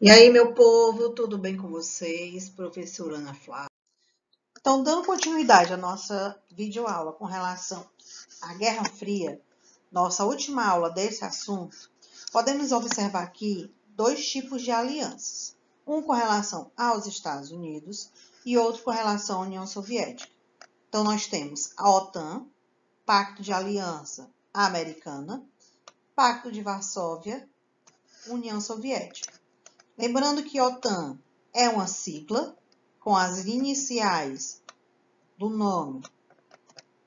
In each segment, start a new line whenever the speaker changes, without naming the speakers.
E aí, meu povo, tudo bem com vocês? Professora Ana Flávia. Então, dando continuidade à nossa videoaula com relação à Guerra Fria, nossa última aula desse assunto, podemos observar aqui dois tipos de alianças. Um com relação aos Estados Unidos e outro com relação à União Soviética. Então, nós temos a OTAN, Pacto de Aliança Americana, Pacto de Varsóvia, União Soviética. Lembrando que OTAN é uma sigla com as iniciais do nome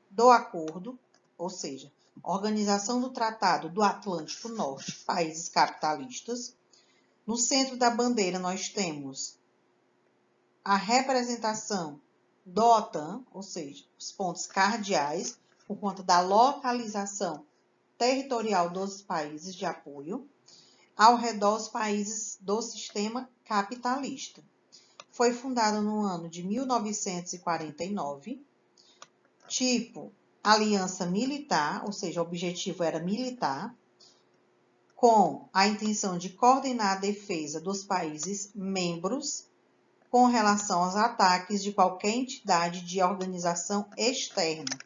do acordo, ou seja, Organização do Tratado do Atlântico Norte, países capitalistas. No centro da bandeira nós temos a representação do OTAN, ou seja, os pontos cardeais, por conta da localização territorial dos países de apoio, ao redor dos países do sistema capitalista. Foi fundado no ano de 1949, tipo aliança militar, ou seja, o objetivo era militar, com a intenção de coordenar a defesa dos países membros com relação aos ataques de qualquer entidade de organização externa.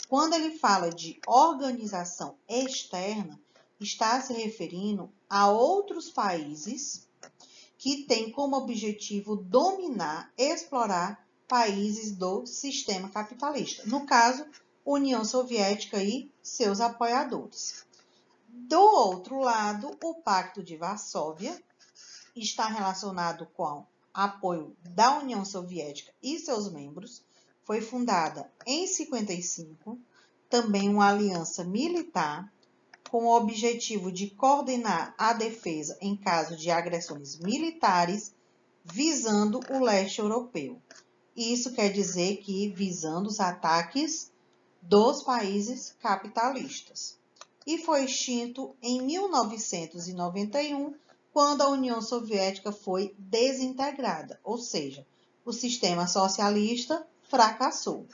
Quando ele fala de organização externa, está se referindo a outros países que têm como objetivo dominar, explorar países do sistema capitalista. No caso, União Soviética e seus apoiadores. Do outro lado, o Pacto de Varsóvia está relacionado com apoio da União Soviética e seus membros. Foi fundada em 1955, também uma aliança militar com o objetivo de coordenar a defesa em caso de agressões militares, visando o leste europeu. Isso quer dizer que visando os ataques dos países capitalistas. E foi extinto em 1991, quando a União Soviética foi desintegrada, ou seja, o sistema socialista fracassou.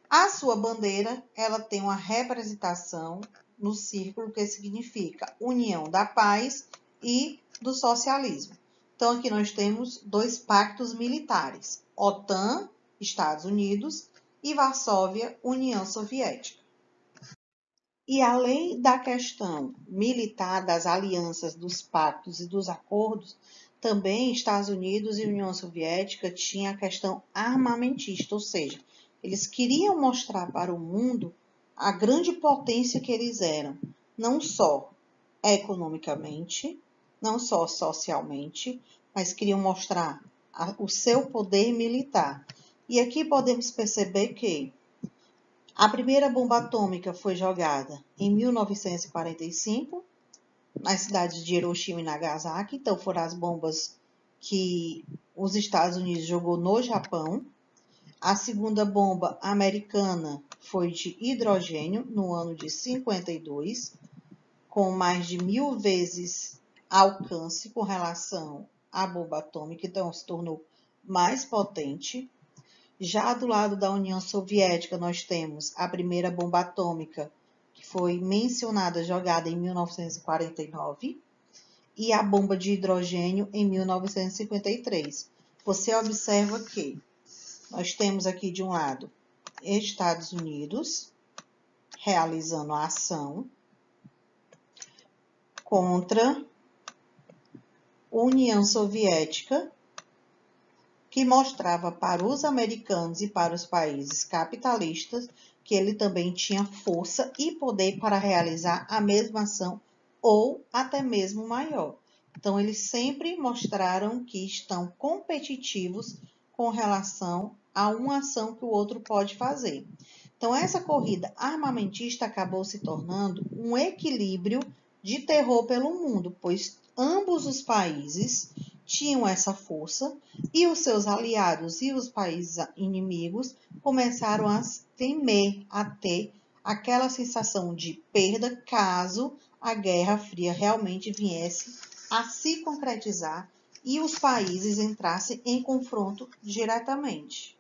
A sua bandeira, ela tem uma representação no círculo que significa União da Paz e do Socialismo. Então, aqui nós temos dois pactos militares, OTAN, Estados Unidos, e Varsóvia, União Soviética. E além da questão militar, das alianças, dos pactos e dos acordos, também Estados Unidos e União Soviética tinham a questão armamentista, ou seja, eles queriam mostrar para o mundo a grande potência que eles eram, não só economicamente, não só socialmente, mas queriam mostrar o seu poder militar. E aqui podemos perceber que a primeira bomba atômica foi jogada em 1945, nas cidades de Hiroshima e Nagasaki. Então, foram as bombas que os Estados Unidos jogou no Japão. A segunda bomba americana foi de hidrogênio, no ano de 52, com mais de 1000 vezes alcance com relação à bomba atômica, então se tornou mais potente. Já do lado da União Soviética, nós temos a primeira bomba atômica, que foi mencionada, jogada em 1949, e a bomba de hidrogênio em 1953. Você observa que nós temos aqui, de um lado, Estados Unidos realizando a ação contra União Soviética, que mostrava para os americanos e para os países capitalistas que ele também tinha força e poder para realizar a mesma ação ou até mesmo maior. Então, eles sempre mostraram que estão competitivos com relação a uma ação que o outro pode fazer. Então, essa corrida armamentista acabou se tornando um equilíbrio de terror pelo mundo, pois ambos os países tinham essa força e os seus aliados e os países inimigos começaram a temer, a ter aquela sensação de perda caso a Guerra Fria realmente viesse a se concretizar e os países entrassem em confronto diretamente.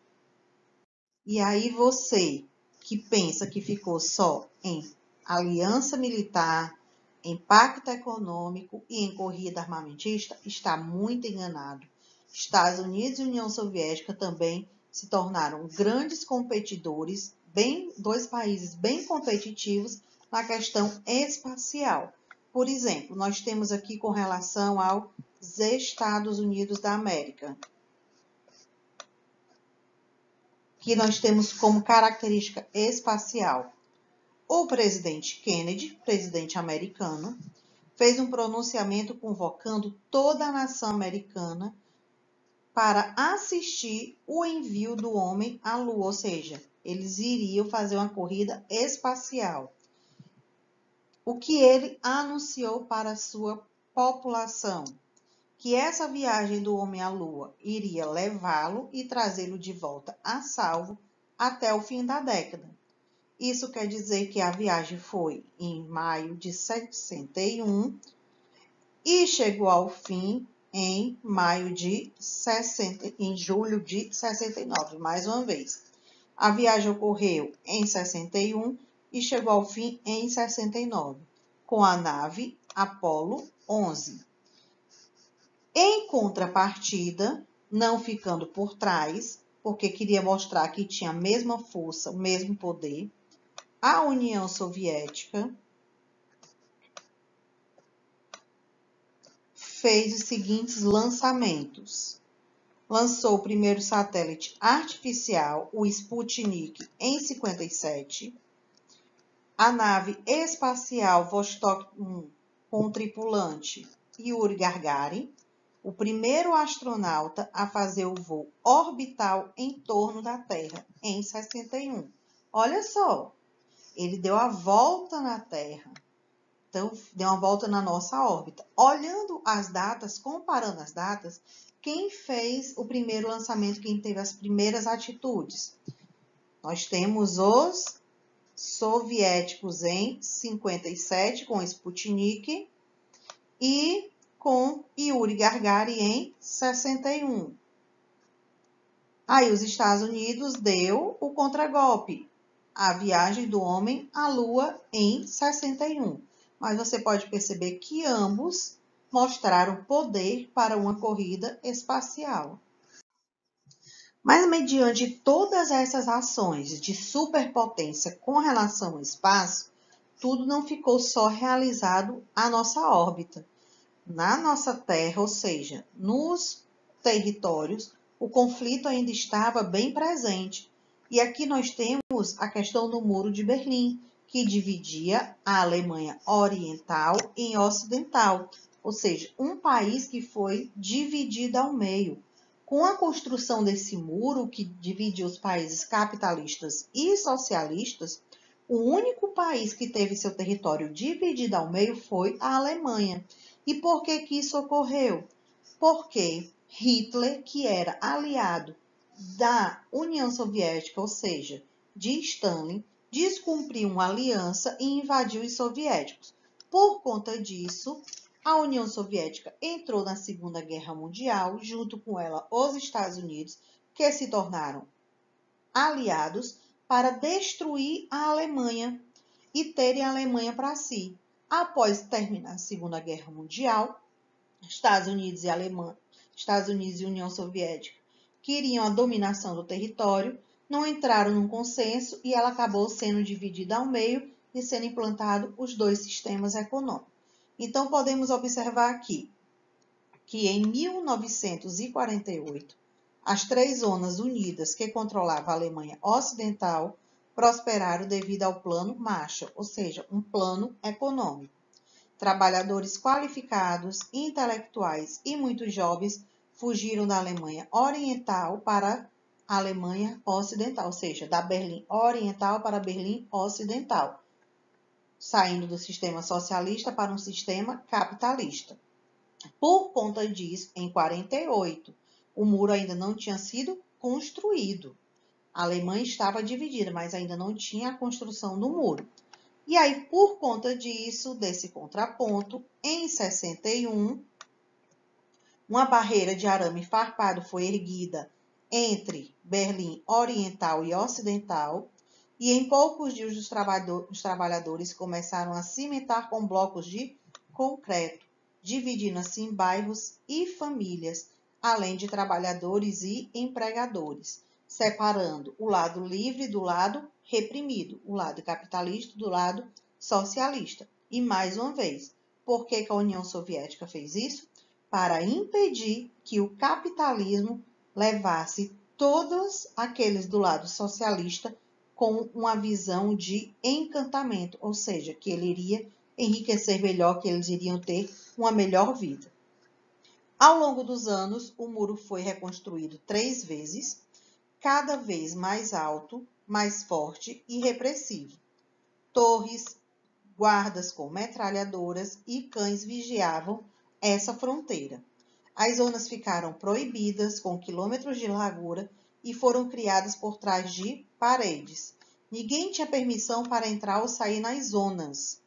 E aí você que pensa que ficou só em aliança militar, em pacto econômico e em corrida armamentista, está muito enganado. Estados Unidos e União Soviética também se tornaram grandes competidores, dois países bem competitivos na questão espacial. Por exemplo, nós temos aqui com relação aos Estados Unidos da América, que nós temos como característica espacial. O presidente Kennedy, presidente americano, fez um pronunciamento convocando toda a nação americana para assistir o envio do homem à Lua, ou seja, eles iriam fazer uma corrida espacial. O que ele anunciou para a sua população? Que essa viagem do homem à Lua iria levá-lo e trazê-lo de volta a salvo até o fim da década. Isso quer dizer que a viagem foi em maio de 61 e chegou ao fim em julho de 69, mais uma vez. A viagem ocorreu em 61 e chegou ao fim em 69, com a nave Apollo 11. Em contrapartida, não ficando por trás, porque queria mostrar que tinha a mesma força, o mesmo poder, a União Soviética fez os seguintes lançamentos. Lançou o primeiro satélite artificial, o Sputnik, em 57. A nave espacial Vostok 1, com o tripulante Yuri Gagarin, o primeiro astronauta a fazer o voo orbital em torno da Terra, em 61. Olha só, ele deu a volta na Terra. Então, deu uma volta na nossa órbita. Olhando as datas, comparando as datas, quem fez o primeiro lançamento, quem teve as primeiras atitudes? Nós temos os soviéticos em 57, com Sputnik, e com Yuri Gagarin em 61. Aí os Estados Unidos deu o contragolpe, a viagem do homem à Lua em 61. Mas você pode perceber que ambos mostraram poder para uma corrida espacial. Mas, mediante todas essas ações de superpotência com relação ao espaço, tudo não ficou só realizado à nossa órbita. Na nossa Terra, ou seja, nos territórios, o conflito ainda estava bem presente. E aqui nós temos a questão do Muro de Berlim, que dividia a Alemanha Oriental e Ocidental, ou seja, um país que foi dividido ao meio. Com a construção desse muro, que dividiu os países capitalistas e socialistas, o único país que teve seu território dividido ao meio foi a Alemanha. E por que isso ocorreu? Porque Hitler, que era aliado da União Soviética, ou seja, de Stalin, descumpriu uma aliança e invadiu os soviéticos. Por conta disso, a União Soviética entrou na Segunda Guerra Mundial, junto com ela os Estados Unidos, que se tornaram aliados para destruir a Alemanha e terem a Alemanha para si. Após terminar a Segunda Guerra Mundial, Estados Unidos e União Soviética queriam a dominação do território, não entraram num consenso e ela acabou sendo dividida ao meio e sendo implantado os dois sistemas econômicos. Então, podemos observar aqui que em 1948, as três zonas unidas que controlavam a Alemanha Ocidental prosperaram devido ao Plano Marshall, ou seja, um plano econômico. Trabalhadores qualificados, intelectuais e muitos jovens fugiram da Alemanha Oriental para a Alemanha Ocidental, ou seja, da Berlim Oriental para a Berlim Ocidental, saindo do sistema socialista para um sistema capitalista. Por conta disso, em 48, o muro ainda não tinha sido construído. A Alemanha estava dividida, mas ainda não tinha a construção do muro. E aí, por conta disso, desse contraponto, em 61, uma barreira de arame farpado foi erguida entre Berlim Oriental e Ocidental, e em poucos dias os trabalhadores começaram a cimentar com blocos de concreto, dividindo assim bairros e famílias, além de trabalhadores e empregadores, separando o lado livre do lado reprimido, o lado capitalista do lado socialista. E mais uma vez, por que a União Soviética fez isso? Para impedir que o capitalismo levasse todos aqueles do lado socialista com uma visão de encantamento, ou seja, que ele iria enriquecer melhor, que eles iriam ter uma melhor vida. Ao longo dos anos, o muro foi reconstruído 3 vezes, cada vez mais alto, mais forte e repressivo. Torres, guardas com metralhadoras e cães vigiavam essa fronteira. As zonas ficaram proibidas, com quilômetros de largura, e foram criadas por trás de paredes. Ninguém tinha permissão para entrar ou sair nas zonas.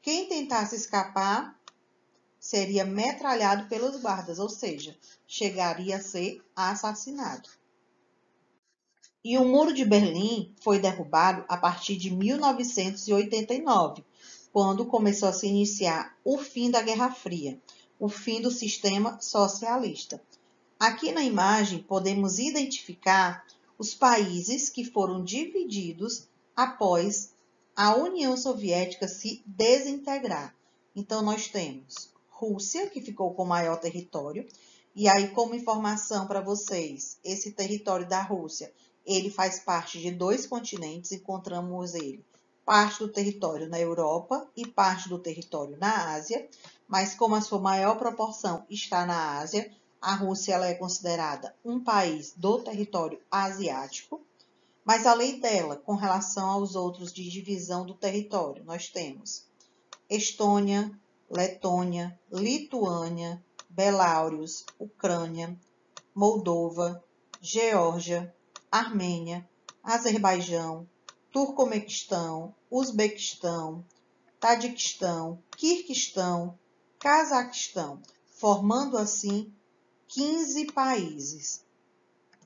Quem tentasse escapar seria metralhado pelos guardas, ou seja, chegaria a ser assassinado. E o Muro de Berlim foi derrubado a partir de 1989, quando começou a se iniciar o fim da Guerra Fria, o fim do sistema socialista. Aqui na imagem podemos identificar os países que foram divididos após a União Soviética se desintegrar. Então, nós temos Rússia, que ficou com o maior território, e aí, como informação para vocês, esse território da Rússia, ele faz parte de 2 continentes, encontramos ele parte do território na Europa e parte do território na Ásia, mas como a sua maior proporção está na Ásia, a Rússia ela é considerada um país do território asiático, mas além dela, com relação aos outros de divisão do território, nós temos Estônia, Letônia, Lituânia, Belarus, Ucrânia, Moldova, Geórgia, Armênia, Azerbaijão, Turcomequistão, Uzbequistão, Tadiquistão, Quirguistão, Cazaquistão, formando assim 15 países.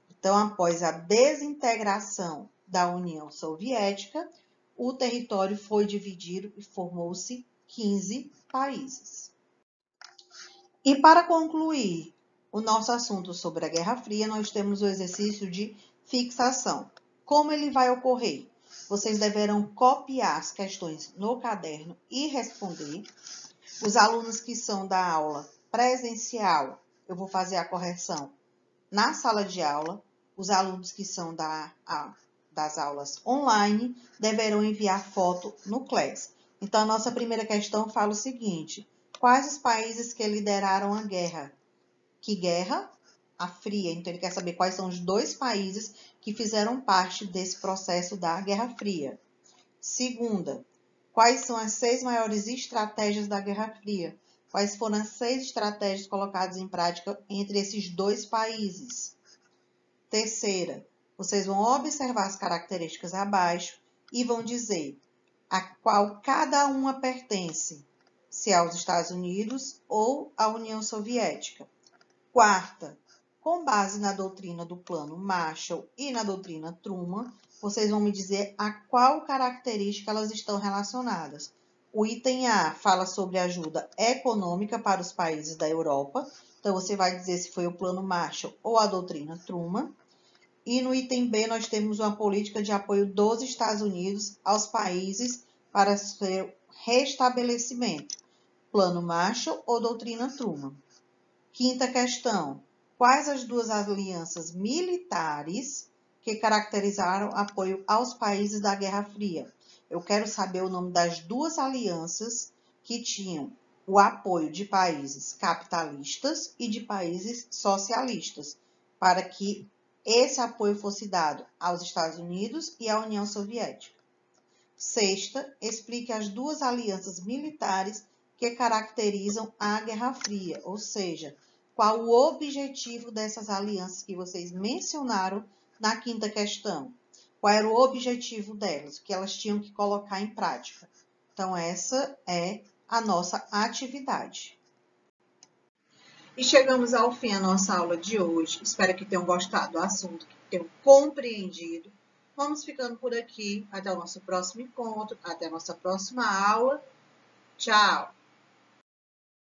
Então, após a desintegração da União Soviética, o território foi dividido e formou-se 15 países. E para concluir o nosso assunto sobre a Guerra Fria, nós temos o exercício de fixação. Como ele vai ocorrer? Vocês deverão copiar as questões no caderno e responder. Os alunos que são da aula presencial, eu vou fazer a correção na sala de aula. Os alunos que são das aulas online deverão enviar foto no Class. Então, a nossa primeira questão fala o seguinte: quais os países que lideraram a guerra? Que guerra? A Fria. Então, ele quer saber quais são os 2 países que fizeram parte desse processo da Guerra Fria. Segunda, quais são as 6 maiores estratégias da Guerra Fria? Quais foram as 6 estratégias colocadas em prática entre esses 2 países? Terceira, vocês vão observar as características abaixo e vão dizer a qual cada uma pertence, se aos Estados Unidos ou à União Soviética. Quarta, com base na doutrina do Plano Marshall e na doutrina Truman, vocês vão me dizer a qual característica elas estão relacionadas. O item A fala sobre ajuda econômica para os países da Europa. Então, você vai dizer se foi o Plano Marshall ou a doutrina Truman. E no item B, nós temos uma política de apoio dos Estados Unidos aos países para seu restabelecimento. Plano Marshall ou doutrina Truman. Quinta questão. Quais as 2 alianças militares que caracterizaram apoio aos países da Guerra Fria? Eu quero saber o nome das 2 alianças que tinham o apoio de países capitalistas e de países socialistas, para que esse apoio fosse dado aos Estados Unidos e à União Soviética. Sexta, explique as 2 alianças militares que caracterizam a Guerra Fria, ou seja, qual o objetivo dessas alianças que vocês mencionaram na quinta questão? Qual era o objetivo delas? O que elas tinham que colocar em prática? Então, essa é a nossa atividade. E chegamos ao fim da nossa aula de hoje. Espero que tenham gostado do assunto, que tenham compreendido. Vamos ficando por aqui. Até o nosso próximo encontro. Até a nossa próxima aula. Tchau!